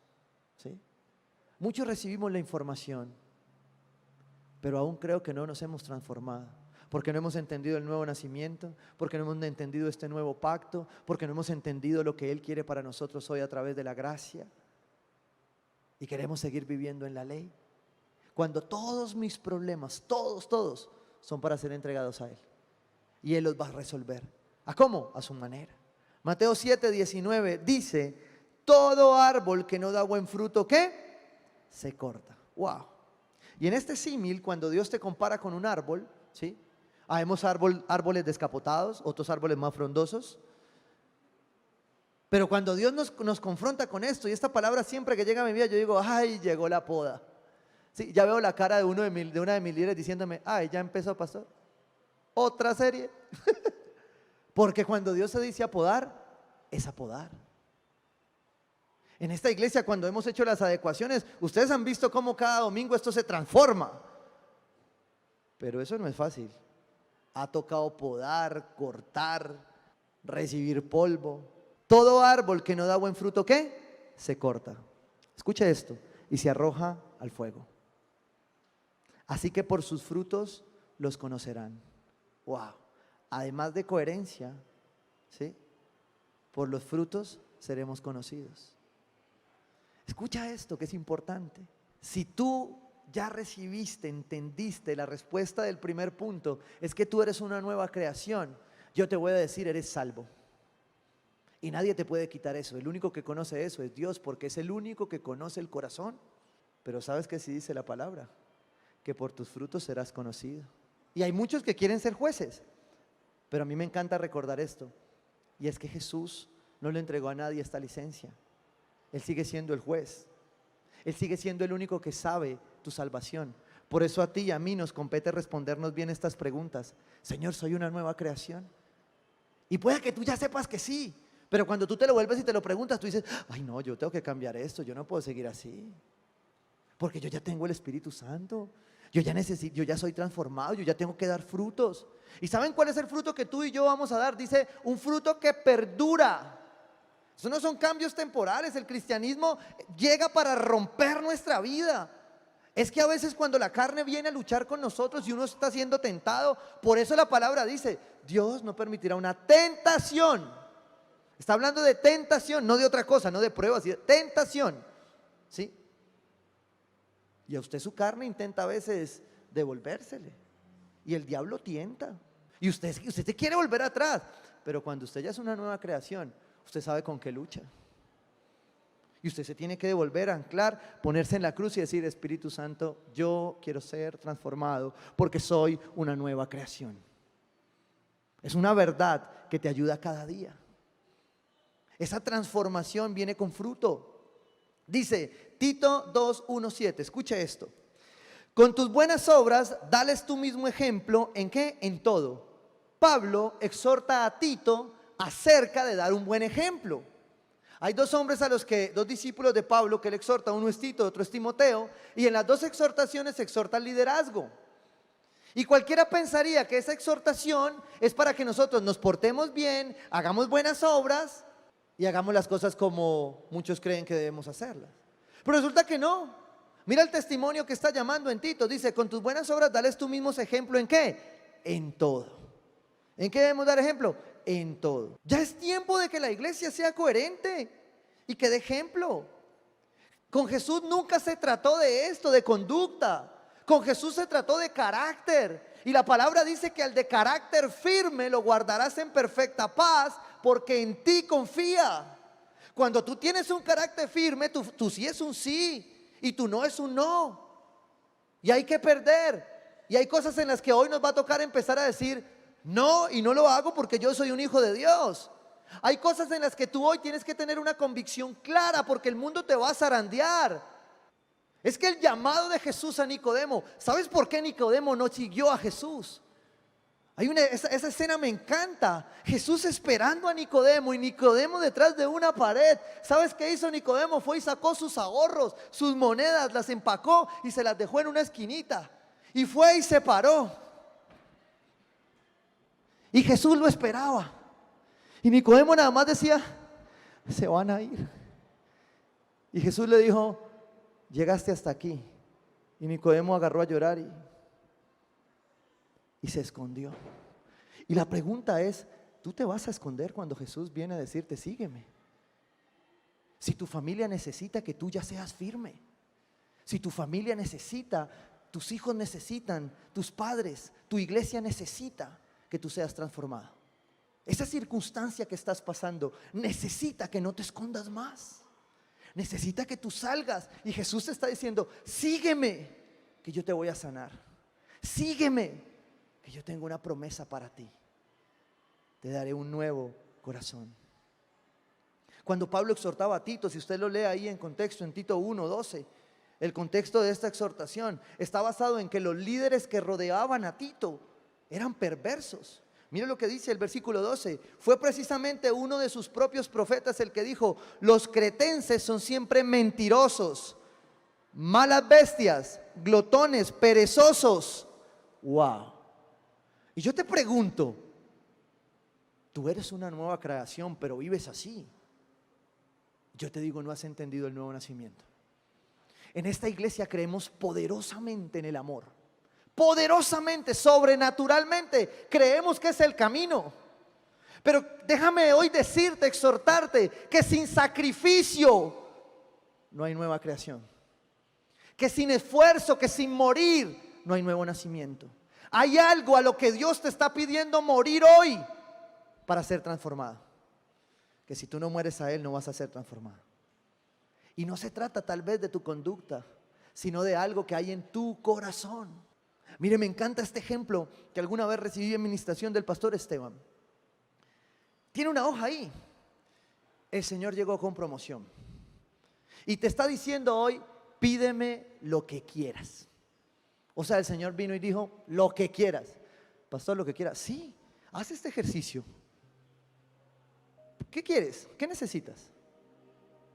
¿sí? Muchos recibimos la información, pero aún creo que no nos hemos transformado, porque no hemos entendido el nuevo nacimiento, porque no hemos entendido este nuevo pacto, porque no hemos entendido lo que Él quiere para nosotros hoy a través de la gracia, y queremos seguir viviendo en la ley, cuando todos mis problemas, todos, son para ser entregados a Él, y Él los va a resolver. ¿A cómo? A su manera. Mateo 7:19 dice: todo árbol que no da buen fruto, ¿qué? Se corta. Wow. Y en este símil, cuando Dios te compara con un árbol, ¿sí? Habemos árboles descapotados, otros árboles más frondosos. Pero cuando Dios nos confronta con esto, y esta palabra siempre que llega a mi vida, yo digo: ay, llegó la poda. Sí, ya veo la cara de una de mis líderes diciéndome: ay, ya empezó, pastor. Otra serie. Porque cuando Dios se dice apodar, es apodar. En esta iglesia, cuando hemos hecho las adecuaciones, ustedes han visto cómo cada domingo esto se transforma. Pero eso no es fácil. Ha tocado podar, cortar, recibir polvo. Todo árbol que no da buen fruto, ¿qué? Se corta. Escucha esto: y se arroja al fuego. Así que por sus frutos los conocerán. Wow. Además de coherencia, ¿sí? Por los frutos seremos conocidos. Escucha esto que es importante. Si tú ya recibiste, entendiste la respuesta del primer punto, es que tú eres una nueva creación, yo te voy a decir: eres salvo. Y nadie te puede quitar eso. El único que conoce eso es Dios, porque es el único que conoce el corazón. Pero ¿sabes qué sí dice la palabra? Que por tus frutos serás conocido. Y hay muchos que quieren ser jueces, pero a mí me encanta recordar esto, y es que Jesús no le entregó a nadie esta licencia. Él sigue siendo el juez. Él sigue siendo el único que sabe tu salvación. Por eso a ti y a mí nos compete respondernos bien estas preguntas. Señor, ¿soy una nueva creación? Y puede que tú ya sepas que sí, pero cuando tú te lo vuelves y te lo preguntas, tú dices: ay, no, yo tengo que cambiar esto, yo no puedo seguir así, porque yo ya tengo el Espíritu Santo. Yo ya soy transformado, yo ya tengo que dar frutos. ¿Y saben cuál es el fruto que tú y yo vamos a dar? Dice: un fruto que perdura. Eso no son cambios temporales. El cristianismo llega para romper nuestra vida. Es que a veces cuando la carne viene a luchar con nosotros y uno está siendo tentado, por eso la palabra dice, Dios no permitirá una tentación. Está hablando de tentación, no de otra cosa, no de pruebas, sino de tentación. ¿Sí? Y a usted su carne intenta a veces devolvérsele. Y el diablo tienta. Y usted se quiere volver atrás. Pero cuando usted ya es una nueva creación, usted sabe con qué lucha. Y usted se tiene que devolver, anclar, ponerse en la cruz y decir, Espíritu Santo, yo quiero ser transformado porque soy una nueva creación. Es una verdad que te ayuda cada día. Esa transformación viene con fruto. Dice Tito 2:1-7, escuche esto. Con tus buenas obras, dales tú mismo ejemplo, ¿en qué? En todo. Pablo exhorta a Tito acerca de dar un buen ejemplo. Hay dos discípulos de Pablo que él exhorta, uno es Tito, otro es Timoteo, y en las dos exhortaciones exhorta al liderazgo. Y cualquiera pensaría que esa exhortación es para que nosotros nos portemos bien, hagamos buenas obras y hagamos las cosas como muchos creen que debemos hacerlas. Pero resulta que no. Mira el testimonio que está llamando en Tito. Dice, con tus buenas obras dales tú mismos ejemplo, ¿en qué? En todo. ¿En qué debemos dar ejemplo? En todo. Ya es tiempo de que la iglesia sea coherente y que dé ejemplo. Con Jesús nunca se trató de esto, de conducta. Con Jesús se trató de carácter. Y la palabra dice que al de carácter firme lo guardarás en perfecta paz porque en ti confía. Cuando tú tienes un carácter firme, tu sí es un sí y tu no es un no. Y hay que perder. Y hay cosas en las que hoy nos va a tocar empezar a decir no, y no lo hago porque yo soy un hijo de Dios. Hay cosas en las que tú hoy tienes que tener una convicción clara porque el mundo te va a zarandear. Es que el llamado de Jesús a Nicodemo, ¿sabes por qué Nicodemo no siguió a Jesús? Esa escena me encanta. Jesús esperando a Nicodemo y Nicodemo detrás de una pared. ¿Sabes qué hizo Nicodemo? Fue y sacó sus ahorros, sus monedas, las empacó y se las dejó en una esquinita. Y fue y se paró. Y Jesús lo esperaba. Y Nicodemo nada más decía, se van a ir. Y Jesús le dijo, llegaste hasta aquí. Y Nicodemo agarró a llorar y se escondió. Y la pregunta es, ¿tú te vas a esconder cuando Jesús viene a decirte, sígueme? Si tu familia necesita que tú ya seas firme. Si tu familia necesita, tus hijos necesitan, tus padres, tu iglesia necesita que tú seas transformado. Esa circunstancia que estás pasando necesita que no te escondas más. Necesita que tú salgas. Y Jesús te está diciendo, sígueme, que yo te voy a sanar. Sígueme, que yo tengo una promesa para ti. Te daré un nuevo corazón. Cuando Pablo exhortaba a Tito, si usted lo lee ahí en contexto, en Tito 1:12, el contexto de esta exhortación está basado en que los líderes que rodeaban a Tito eran perversos. Mira lo que dice el versículo 12. Fue precisamente uno de sus propios profetas el que dijo, los cretenses son siempre mentirosos, malas bestias, glotones, perezosos. Wow. Y yo te pregunto, tú eres una nueva creación, pero vives así. Yo te digo, no has entendido el nuevo nacimiento. En esta iglesia creemos poderosamente en el amor. Poderosamente, sobrenaturalmente, creemos que es el camino. Pero déjame hoy decirte, exhortarte, que sin sacrificio no hay nueva creación. Que sin esfuerzo, que sin morir no hay nuevo nacimiento. Hay algo a lo que Dios te está pidiendo morir hoy para ser transformado. Que si tú no mueres a Él no vas a ser transformado. Y no se trata tal vez de tu conducta, sino de algo que hay en tu corazón. Mire, me encanta este ejemplo que alguna vez recibí en ministración del pastor Esteban. Tiene una hoja ahí. El Señor llegó con promoción. Y te está diciendo hoy, pídeme lo que quieras. O sea, el Señor vino y dijo, lo que quieras. Pastor, lo que quieras. Sí, haz este ejercicio. ¿Qué quieres? ¿Qué necesitas?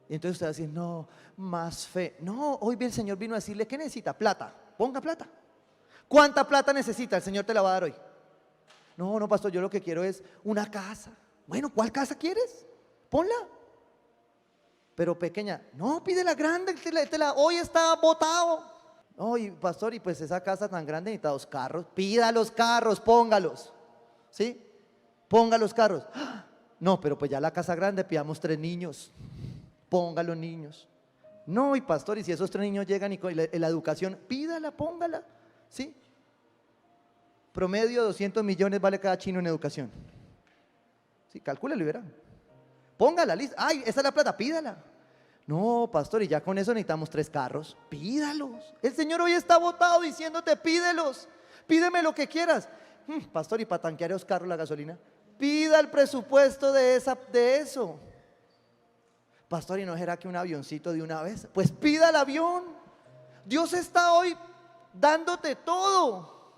Y entonces usted va a decir, no, más fe. No, hoy bien el Señor vino a decirle, ¿qué necesita? Plata. Ponga plata. ¿Cuánta plata necesita? El Señor te la va a dar hoy. No, pastor, yo lo que quiero es una casa. Bueno, ¿cuál casa quieres? Ponla. Pero pequeña. No, pídela grande, hoy está botado. Oye, pastor, y pues esa casa tan grande necesita 2 carros. Pida los carros, póngalos. ¿Sí? Ponga los carros. ¡Ah! No, pero pues ya la casa grande, pidamos 3 niños. Ponga los niños. No, y pastor, y si esos 3 niños llegan y la educación, pídala, póngala. ¿Sí? Promedio 200 millones vale cada chino en educación. Sí, calcúlelo y verá. Póngala, lista. Ay, esa es la plata, pídala. No, pastor, y ya con eso necesitamos 3 carros. Pídalos. El Señor hoy está botado diciéndote, pídelos. Pídeme lo que quieras. Pastor, y para tanquear esos carros la gasolina, pida el presupuesto de eso. Pastor, ¿y no será que un avioncito de una vez? Pues pida el avión. Dios está hoy dándote todo,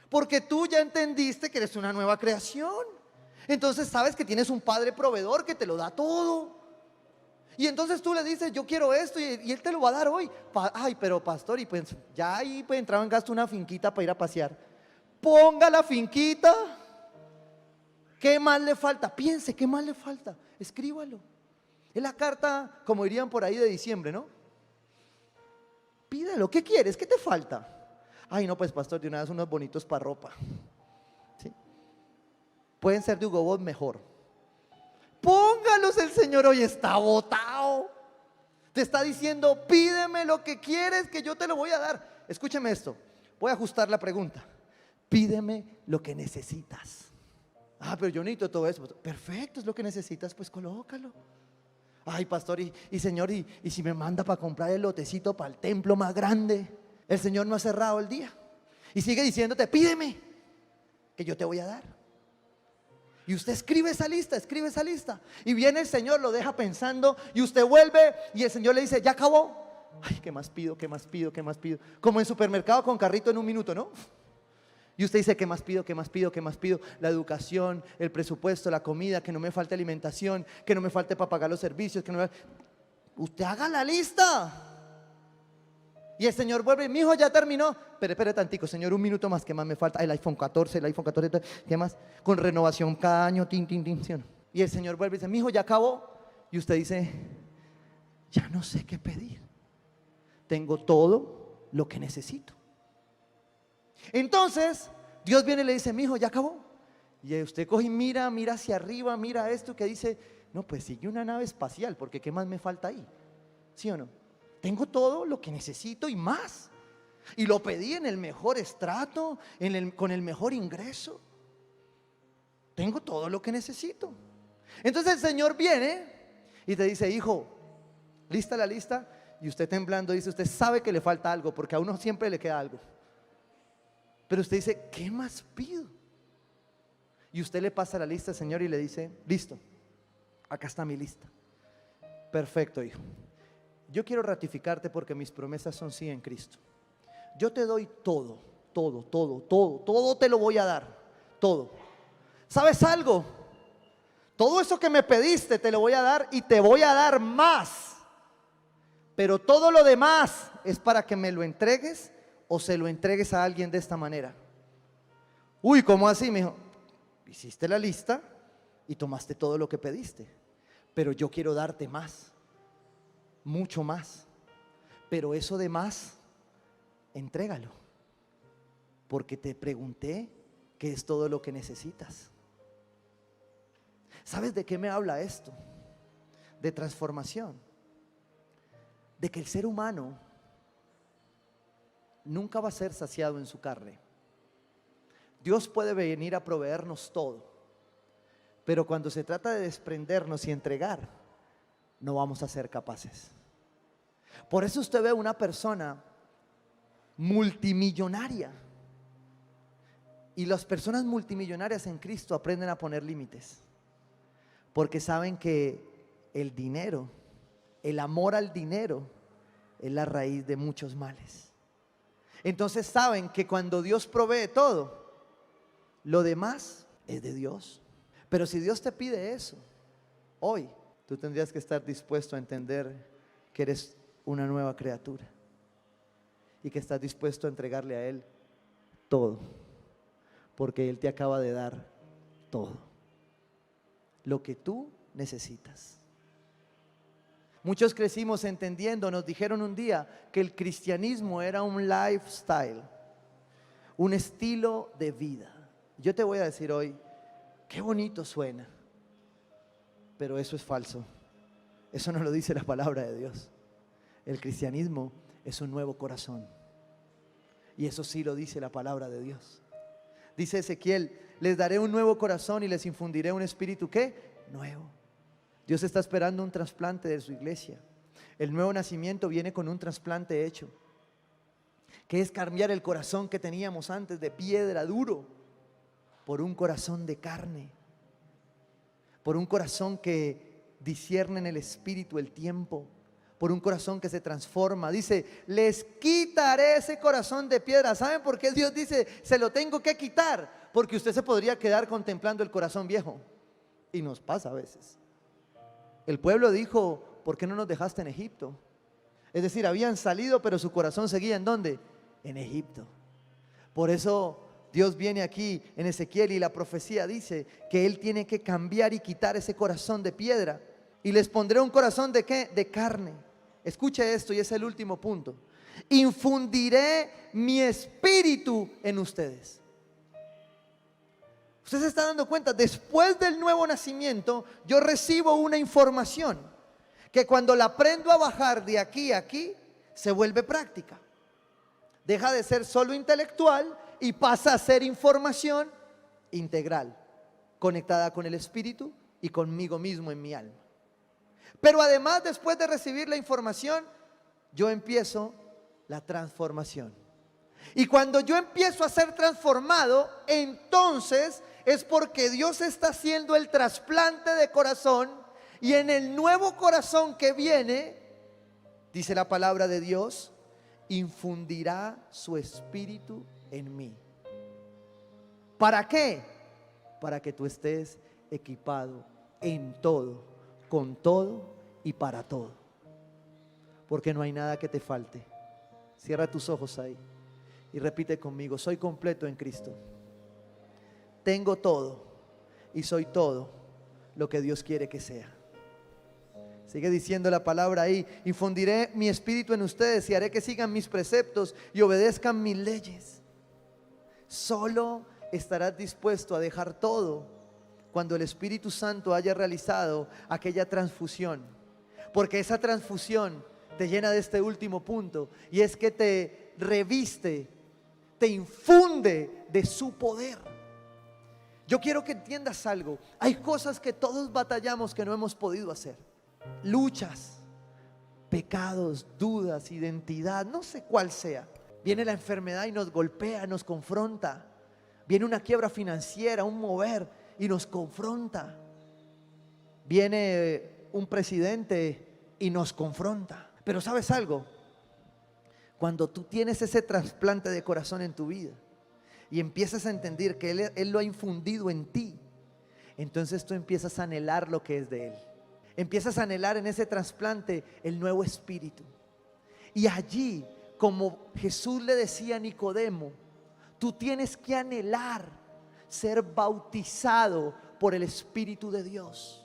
porque tú ya entendiste que eres una nueva creación. Entonces sabes que tienes un Padre proveedor que te lo da todo. Y entonces tú le dices, yo quiero esto, y Él te lo va a dar hoy. Ay, pero pastor, y pues ya ahí pues entraba en gasto una finquita para ir a pasear. Ponga la finquita. ¿Qué más le falta? Piense, ¿qué más le falta? Escríbalo. Es la carta, como dirían por ahí, de diciembre, ¿no? Pídelo, ¿qué quieres? ¿Qué te falta? Ay, no, pues pastor, de una vez unos bonitos para ropa. ¿Sí? Pueden ser de Hugo Boss mejor. Póngalos, el Señor hoy está botado. Te está diciendo, pídeme lo que quieres que yo te lo voy a dar. Escúcheme esto, voy a ajustar la pregunta. Pídeme lo que necesitas. Ah, pero yo necesito todo eso. Perfecto, es lo que necesitas, pues colócalo. Ay, pastor, y Señor, y si me manda para comprar el lotecito para el templo más grande. El Señor no ha cerrado el día y sigue diciéndote, pídeme, que yo te voy a dar. Y usted escribe esa lista. Y viene el Señor, lo deja pensando, y usted vuelve y el Señor le dice, ¿ya acabó? Ay, ¿qué más pido? ¿Qué más pido? ¿Qué más pido? Como en supermercado con carrito en un minuto, ¿no? Y usted dice, ¿qué más pido? ¿Qué más pido? ¿Qué más pido? La educación, el presupuesto, la comida, que no me falte alimentación, que no me falte para pagar los servicios, que no me... Usted haga la lista. Y el Señor vuelve, mi hijo ya terminó. Pero espere tantico, Señor, un minuto más, ¿qué más me falta? El iPhone 14, ¿qué más? Con renovación cada año, ¿sí o no? Y el Señor vuelve y dice, mi hijo ya acabó. Y usted dice, ya no sé qué pedir. Tengo todo lo que necesito. Entonces, Dios viene y le dice, mi hijo ya acabó. Y usted coge y mira hacia arriba, mira esto que dice, no, pues sigue una nave espacial, porque ¿qué más me falta ahí? ¿Sí o no? Tengo todo lo que necesito y más. Y lo pedí en el mejor estrato, con el mejor ingreso. Tengo todo lo que necesito. Entonces el Señor viene y te dice, hijo, lista la lista. Y usted temblando dice, usted sabe que le falta algo, porque a uno siempre le queda algo. Pero usted dice, ¿qué más pido? Y usted le pasa la lista al Señor y le dice, listo, acá está mi lista. Perfecto, hijo. Yo quiero ratificarte porque mis promesas son sí en Cristo. Yo te doy todo te lo voy a dar, todo. ¿Sabes algo? Todo eso que me pediste te lo voy a dar y te voy a dar más. Pero todo lo demás es para que me lo entregues o se lo entregues a alguien de esta manera. Uy, ¿cómo así? Me dijo, hiciste la lista y tomaste todo lo que pediste, pero yo quiero darte más. Mucho más, pero eso de más, entrégalo, porque te pregunté qué es todo lo que necesitas. ¿Sabes de qué me habla esto? De transformación, de que el ser humano nunca va a ser saciado en su carne. Dios puede venir a proveernos todo, pero cuando se trata de desprendernos y entregar, no vamos a ser capaces. Por eso usted ve una persona multimillonaria, y las personas multimillonarias en Cristo aprenden a poner límites, porque saben que el dinero, el amor al dinero, es la raíz de muchos males. Entonces saben que cuando Dios provee todo, lo demás es de Dios. Pero si Dios te pide eso, hoy tú tendrías que estar dispuesto a entender que eres una nueva criatura y que estás dispuesto a entregarle a Él todo, porque Él te acaba de dar todo lo que tú necesitas. Muchos crecimos entendiendo, nos dijeron un día que el cristianismo era un lifestyle, un estilo de vida. Yo te voy a decir hoy, qué bonito suena, pero eso es falso. Eso no lo dice la palabra de Dios. El cristianismo es un nuevo corazón. Y eso sí lo dice la palabra de Dios. Dice Ezequiel, les daré un nuevo corazón y les infundiré un espíritu, ¿qué? Nuevo. Dios está esperando un trasplante de su iglesia. El nuevo nacimiento viene con un trasplante hecho, que es cambiar el corazón que teníamos antes de piedra duro por un corazón de carne, por un corazón que discierne en el espíritu el tiempo, por un corazón que se transforma. Dice, les quitaré ese corazón de piedra. ¿Saben por qué Dios dice, se lo tengo que quitar? Porque usted se podría quedar contemplando el corazón viejo. Y nos pasa a veces. El pueblo dijo, ¿por qué no nos dejaste en Egipto? Es decir, habían salido, pero su corazón seguía ¿en dónde? En Egipto. Por eso Dios viene aquí en Ezequiel y la profecía dice que Él tiene que cambiar y quitar ese corazón de piedra. Y les pondré un corazón de ¿qué? De carne. Escuche esto y es el último punto. Infundiré mi espíritu en ustedes. Usted se está dando cuenta, después del nuevo nacimiento, yo recibo una información que cuando la aprendo a bajar de aquí a aquí, se vuelve práctica. Deja de ser solo intelectual y pasa a ser información integral, conectada con el espíritu y conmigo mismo en mi alma. Pero además, después de recibir la información, yo empiezo la transformación. Y cuando yo empiezo a ser transformado, entonces es porque Dios está haciendo el trasplante de corazón, y en el nuevo corazón que viene, dice la palabra de Dios, infundirá su espíritu en mí. ¿Para qué? Para que tú estés equipado en todo, con todo y para todo. Porque no hay nada que te falte. Cierra tus ojos ahí y repite conmigo, soy completo en Cristo. Tengo todo y soy todo lo que Dios quiere que sea. Sigue diciendo la palabra ahí, infundiré mi espíritu en ustedes y haré que sigan mis preceptos y obedezcan mis leyes. Solo estarás dispuesto a dejar todo cuando el Espíritu Santo haya realizado aquella transfusión, porque esa transfusión te llena de este último punto, y es que te reviste, te infunde de su poder. Yo quiero que entiendas algo. Hay cosas que todos batallamos que no hemos podido hacer, luchas, pecados, dudas, identidad, no sé cuál sea. Viene la enfermedad y nos golpea, nos confronta. Viene una quiebra financiera, un mover y nos confronta. Viene un presidente y nos confronta. Pero ¿sabes algo? Cuando tú tienes ese trasplante de corazón en tu vida y empiezas a entender que Él lo ha infundido en ti, entonces tú empiezas a anhelar lo que es de Él. Empiezas a anhelar en ese trasplante el nuevo espíritu. Y allí, como Jesús le decía a Nicodemo, tú tienes que anhelar ser bautizado por el Espíritu de Dios.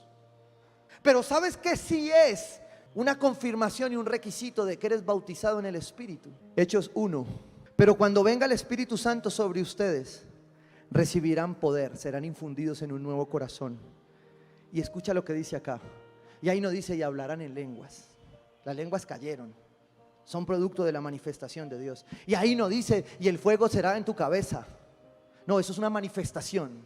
Pero ¿sabes qué sí es una confirmación y un requisito de que eres bautizado en el Espíritu? Hechos 1. Pero cuando venga el Espíritu Santo sobre ustedes, recibirán poder, serán infundidos en un nuevo corazón. Y escucha lo que dice acá. Y ahí no dice y hablarán en lenguas. Las lenguas cayeron, son producto de la manifestación de Dios. Y ahí no dice y el fuego será en tu cabeza. No, eso es una manifestación.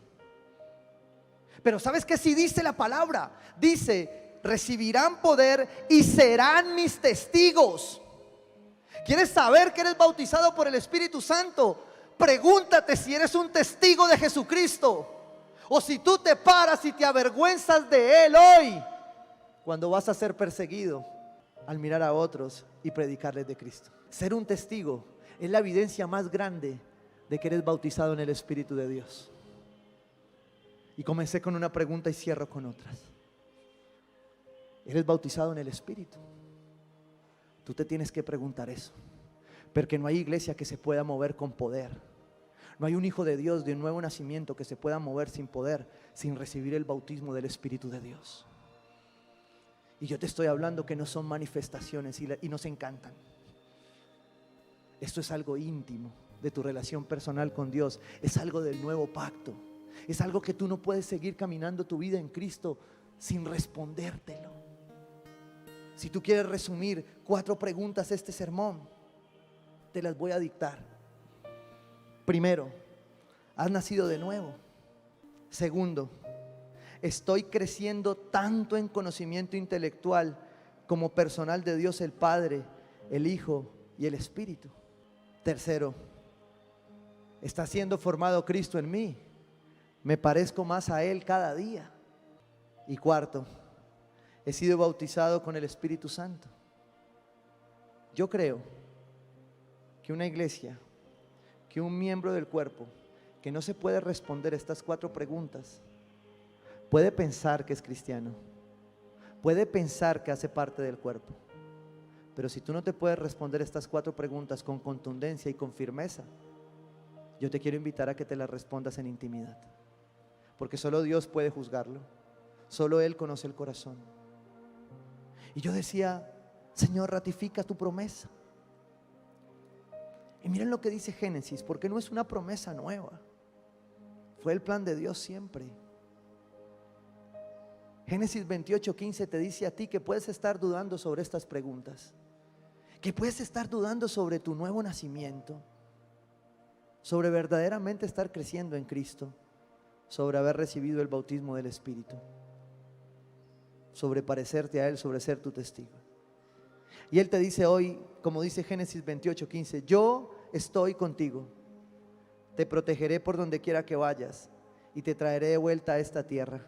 Pero ¿sabes qué sí dice la palabra? Dice, recibirán poder y serán mis testigos. ¿Quieres saber que eres bautizado por el Espíritu Santo? Pregúntate si eres un testigo de Jesucristo, o si tú te paras y te avergüenzas de Él hoy, cuando vas a ser perseguido al mirar a otros y predicarles de Cristo. Ser un testigo es la evidencia más grande de que eres bautizado en el Espíritu de Dios. Y comencé con una pregunta y cierro con otras. ¿Eres bautizado en el Espíritu? Tú te tienes que preguntar eso, porque no hay iglesia que se pueda mover con poder. No hay un hijo de Dios de un nuevo nacimiento que se pueda mover sin poder, sin recibir el bautismo del Espíritu de Dios. Y yo te estoy hablando que no son manifestaciones y nos encantan. Esto es algo íntimo de tu relación personal con Dios. Es algo del nuevo pacto. Es algo que tú no puedes seguir caminando tu vida en Cristo sin respondértelo. Si tú quieres resumir 4 preguntas este sermón, te las voy a dictar. Primero, ¿has nacido de nuevo? Segundo, ¿estoy creciendo tanto en conocimiento intelectual como personal de Dios el Padre, el Hijo y el Espíritu? Tercero, ¿está siendo formado Cristo en mí? ¿Me parezco más a Él cada día? Y cuarto, ¿he sido bautizado con el Espíritu Santo? Yo creo que una iglesia, que un miembro del cuerpo que no se puede responder estas 4 preguntas, puede pensar que es cristiano, puede pensar que hace parte del cuerpo, pero si tú no te puedes responder estas 4 preguntas con contundencia y con firmeza, yo te quiero invitar a que te las respondas en intimidad, porque solo Dios puede juzgarlo, solo Él conoce el corazón. Y yo decía, Señor, ratifica tu promesa. Y miren lo que dice Génesis, porque no es una promesa nueva, fue el plan de Dios siempre. Génesis 28:15 te dice a ti que puedes estar dudando sobre estas preguntas, que puedes estar dudando sobre tu nuevo nacimiento, sobre verdaderamente estar creciendo en Cristo, sobre haber recibido el bautismo del Espíritu, sobre parecerte a Él, sobre ser tu testigo. Y Él te dice hoy, como dice Génesis 28:15, yo estoy contigo, te protegeré por donde quiera que vayas y te traeré de vuelta a esta tierra.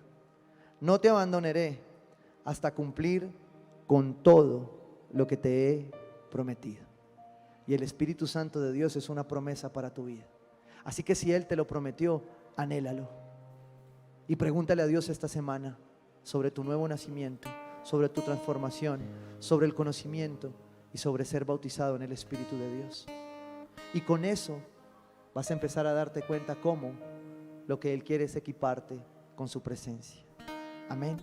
No te abandonaré hasta cumplir con todo lo que te he prometido. Y el Espíritu Santo de Dios es una promesa para tu vida. Así que si Él te lo prometió, anhélalo. Y pregúntale a Dios esta semana sobre tu nuevo nacimiento, sobre tu transformación, sobre el conocimiento y sobre ser bautizado en el Espíritu de Dios. Y con eso vas a empezar a darte cuenta cómo lo que Él quiere es equiparte con su presencia. Amén.